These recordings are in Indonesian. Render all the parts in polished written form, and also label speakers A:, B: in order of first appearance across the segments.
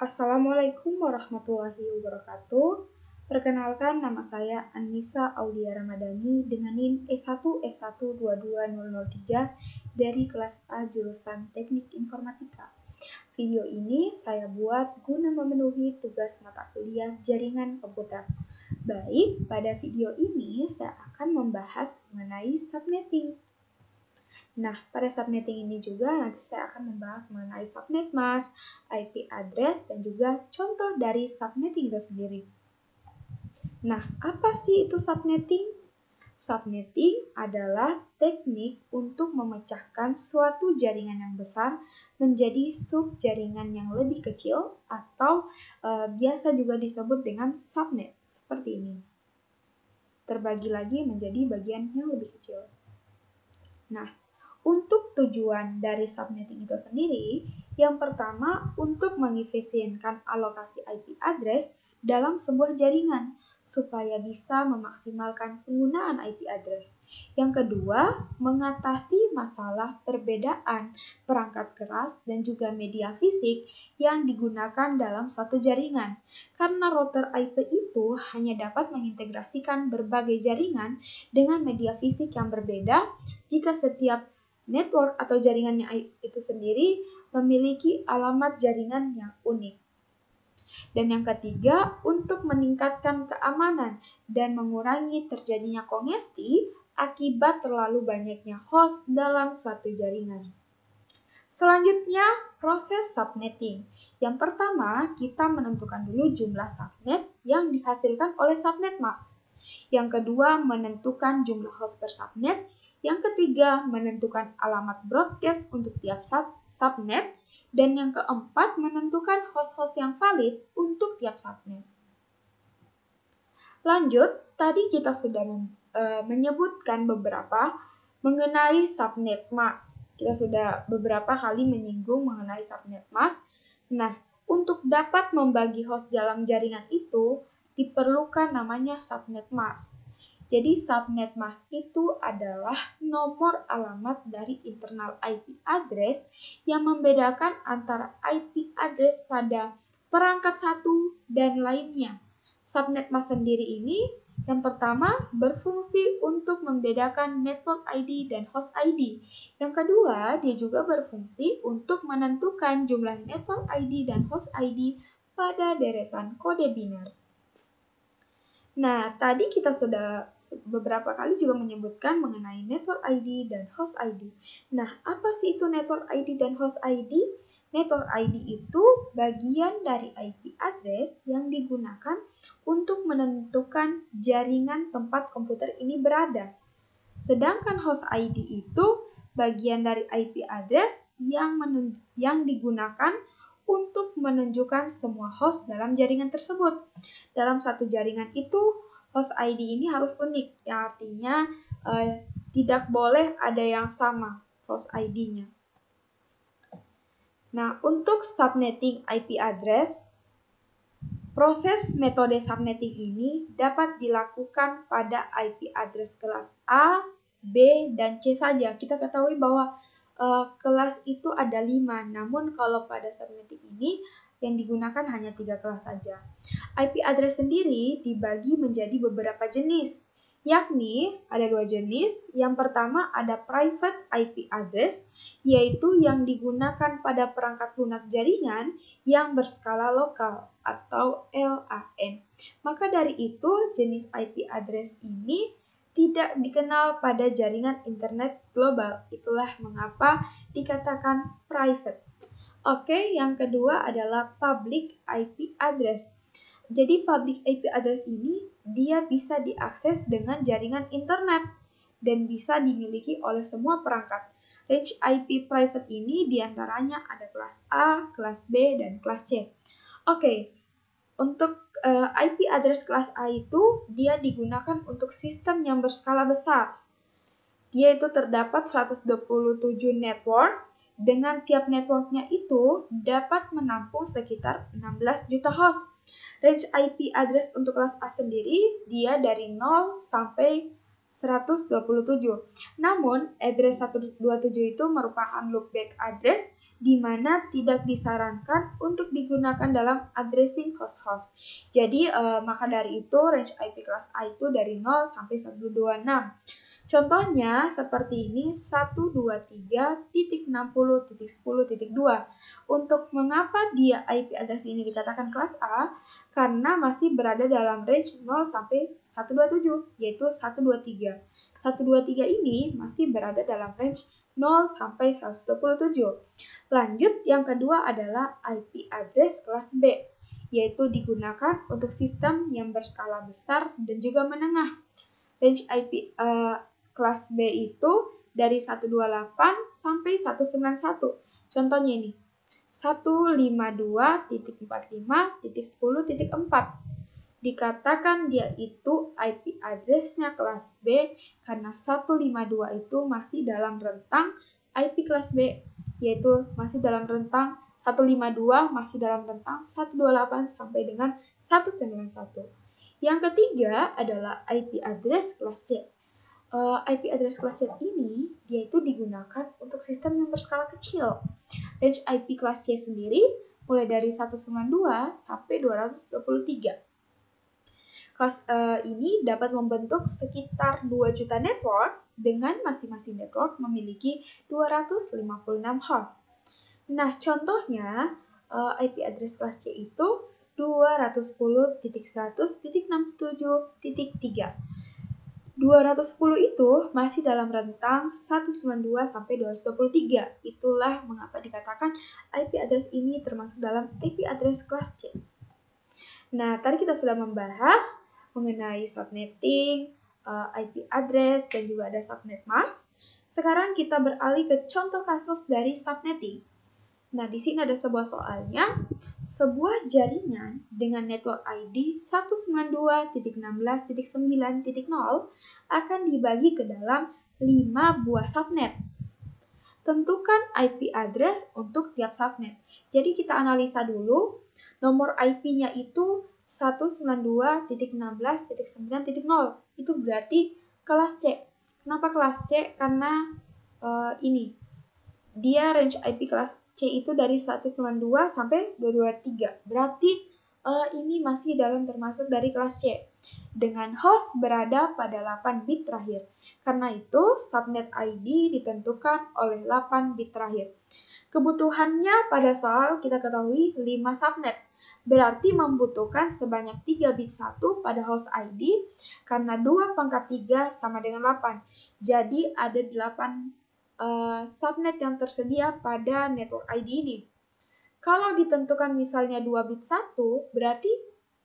A: Assalamualaikum warahmatullahi wabarakatuh. Perkenalkan, nama saya Annisa Aulia Ramadhani dengan NIM E1S1220003 dari kelas A jurusan Teknik Informatika. Video ini saya buat guna memenuhi tugas mata kuliah Jaringan Komputer. Baik, pada video ini saya akan membahas mengenai subnetting. Nah, pada subnetting ini juga nanti saya akan membahas mengenai subnet mask, IP address, dan juga contoh dari subnetting itu sendiri. Nah, apa sih itu subnetting? Subnetting adalah teknik untuk memecahkan suatu jaringan yang besar menjadi subjaringan yang lebih kecil atau biasa juga disebut dengan subnet, seperti ini. Terbagi lagi menjadi bagian yang lebih kecil. Nah, untuk tujuan dari subnetting itu sendiri, yang pertama untuk mengefisienkan alokasi IP address dalam sebuah jaringan supaya bisa memaksimalkan penggunaan IP address. Yang kedua, mengatasi masalah perbedaan perangkat keras dan juga media fisik yang digunakan dalam suatu jaringan. Karena router IP itu hanya dapat mengintegrasikan berbagai jaringan dengan media fisik yang berbeda jika setiap network atau jaringannya itu sendiri memiliki alamat jaringan yang unik. Dan yang ketiga, untuk meningkatkan keamanan dan mengurangi terjadinya kongesti akibat terlalu banyaknya host dalam suatu jaringan. Selanjutnya, proses subnetting. Yang pertama, kita menentukan dulu jumlah subnet yang dihasilkan oleh subnet mask. Yang kedua, menentukan jumlah host per subnet. Yang ketiga, menentukan alamat broadcast untuk tiap subnet. Dan yang keempat, menentukan host-host yang valid untuk tiap subnet. Lanjut, tadi kita sudah menyebutkan beberapa mengenai subnet mask. Kita sudah beberapa kali menyinggung mengenai subnet mask. Nah, untuk dapat membagi host dalam jaringan itu, diperlukan namanya subnet mask. Jadi subnet mask itu adalah nomor alamat dari internal IP address yang membedakan antara IP address pada perangkat satu dan lainnya. Subnet mask sendiri ini yang pertama berfungsi untuk membedakan network ID dan host ID. Yang kedua, dia juga berfungsi untuk menentukan jumlah network ID dan host ID pada deretan kode biner. Nah, tadi kita sudah beberapa kali juga menyebutkan mengenai network ID dan host ID. Nah, apa sih itu network ID dan host ID? Network ID itu bagian dari IP address yang digunakan untuk menentukan jaringan tempat komputer ini berada. Sedangkan host ID itu bagian dari IP address yang digunakan untuk menunjukkan semua host dalam jaringan tersebut. Dalam satu jaringan itu, host ID ini harus unik, yang artinya tidak boleh ada yang sama host ID-nya. Nah, untuk subnetting IP address, proses metode subnetting ini dapat dilakukan pada IP address kelas A, B, dan C saja. Kita ketahui bahwa kelas itu ada 5, namun kalau pada subnetting ini yang digunakan hanya 3 kelas saja. IP address sendiri dibagi menjadi beberapa jenis, yakni ada 2 jenis. Yang pertama ada private IP address, yaitu yang digunakan pada perangkat lunak jaringan yang berskala lokal atau LAN. Maka dari itu jenis IP address ini tidak dikenal pada jaringan internet global. Itulah mengapa dikatakan private. Oke, yang kedua adalah public IP address. Jadi public IP address ini dia bisa diakses dengan jaringan internet dan bisa dimiliki oleh semua perangkat. Range IP private ini diantaranya ada kelas A, kelas B, dan kelas C. Oke, untuk IP address kelas A itu dia digunakan untuk sistem yang berskala besar. Dia itu terdapat 127 network, dengan tiap networknya itu dapat menampung sekitar 16 juta host. Range IP address untuk kelas A sendiri dia dari 0 sampai 127. Namun, address 127 itu merupakan loopback address di mana tidak disarankan untuk digunakan dalam addressing host-host. Jadi, maka dari itu range IP kelas A itu dari 0 sampai 126. Contohnya seperti ini 123.60.10.2. Untuk mengapa dia IP address ini dikatakan kelas A? Karena masih berada dalam range 0 sampai 127, yaitu 123. 123 ini masih berada dalam range 0 sampai 127. Lanjut, yang kedua adalah IP address kelas B, yaitu digunakan untuk sistem yang berskala besar dan juga menengah. Range IP kelas B itu dari 128 sampai 191. Contohnya ini, 152.45.10.4. Dikatakan dia itu IP address-nya kelas B karena 152 itu masih dalam rentang IP kelas B, yaitu masih dalam rentang 152 masih dalam rentang 128 sampai dengan 191. Yang ketiga adalah IP address kelas C. IP address kelas C ini dia itu digunakan untuk sistem yang berskala kecil. Range IP kelas C sendiri mulai dari 192 sampai 223. Kelas ini dapat membentuk sekitar 2 juta network dengan masing-masing network memiliki 256 host. Nah, contohnya IP address kelas C itu 210.100.67.3. 210 itu masih dalam rentang 192 sampai 223. Itulah mengapa dikatakan IP address ini termasuk dalam IP address kelas C. Nah, tadi kita sudah membahas mengenai subnetting, IP address, dan juga ada subnet mask. Sekarang kita beralih ke contoh kasus dari subnetting. Nah, di sini ada sebuah soalnya. Sebuah jaringan dengan network ID 192.16.9.0 akan dibagi ke dalam 5 buah subnet. Tentukan IP address untuk tiap subnet. Jadi kita analisa dulu. Nomor IP-nya itu 192.16.9.0. Itu berarti kelas C. Kenapa kelas C? Karena ini. Dia range IP kelas C itu dari 192 sampai 223. Berarti ini masih dalam termasuk dari kelas C. Dengan host berada pada 8 bit terakhir. Karena itu, subnet ID ditentukan oleh 8 bit terakhir. Kebutuhannya pada soal kita ketahui 5 subnet. Berarti membutuhkan sebanyak 3 bit 1 pada host ID karena 2 pangkat 3 sama dengan 8. Jadi ada 8 subnet yang tersedia pada network ID ini. Kalau ditentukan misalnya 2 bit 1, berarti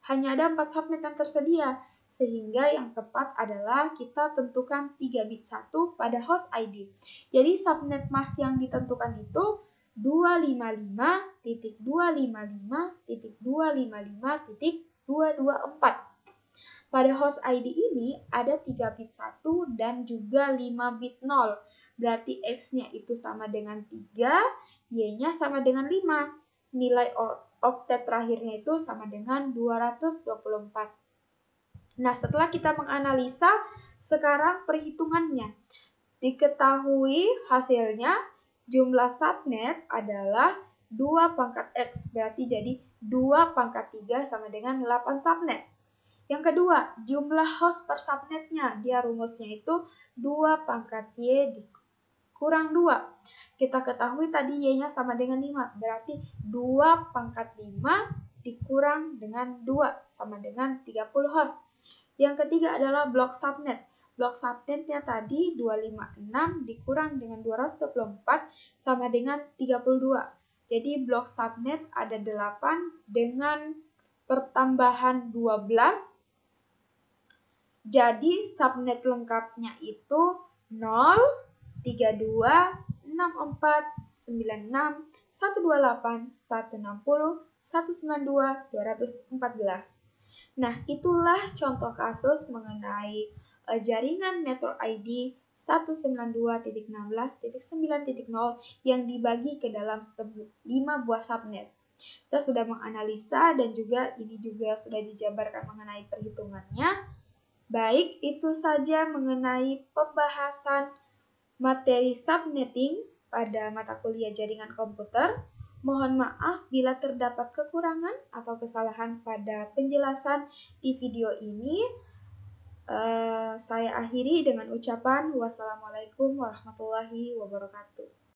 A: hanya ada 4 subnet yang tersedia. Sehingga yang tepat adalah kita tentukan 3 bit 1 pada host ID. Jadi subnet mask yang ditentukan itu 255.255.255.224. Pada host ID ini ada 3 bit 1 dan juga 5 bit 0. Berarti X-nya itu sama dengan 3, Y-nya sama dengan 5. Nilai oktet terakhirnya itu sama dengan 224. Nah, setelah kita menganalisa, sekarang perhitungannya. Diketahui hasilnya jumlah subnet adalah 2 pangkat X, berarti jadi 2 pangkat 3 sama dengan 8 subnet. Yang kedua, jumlah host per subnetnya, dia rumusnya itu 2 pangkat Y dikurang 2. Kita ketahui tadi Y-nya sama dengan 5, berarti 2 pangkat 5 dikurang dengan 2 sama dengan 30 host. Yang ketiga adalah blok subnet. Blok subnetnya tadi 256 dikurang dengan 224 sama dengan 32. Jadi blok subnet ada 8 dengan pertambahan 12. Jadi subnet lengkapnya itu 0, 32, 64, 96, 128, 160, 192, 214. Nah, itulah contoh kasus mengenai jaringan network ID 192.16.9.0 yang dibagi ke dalam 5 buah subnet. Kita sudah menganalisa dan juga ini juga sudah dijabarkan mengenai perhitungannya. Baik, itu saja mengenai pembahasan materi subnetting. pada mata kuliah jaringan komputer. Mohon maaf bila terdapat kekurangan atau kesalahan pada penjelasan di video ini. Saya akhiri dengan ucapan wassalamualaikum warahmatullahi wabarakatuh.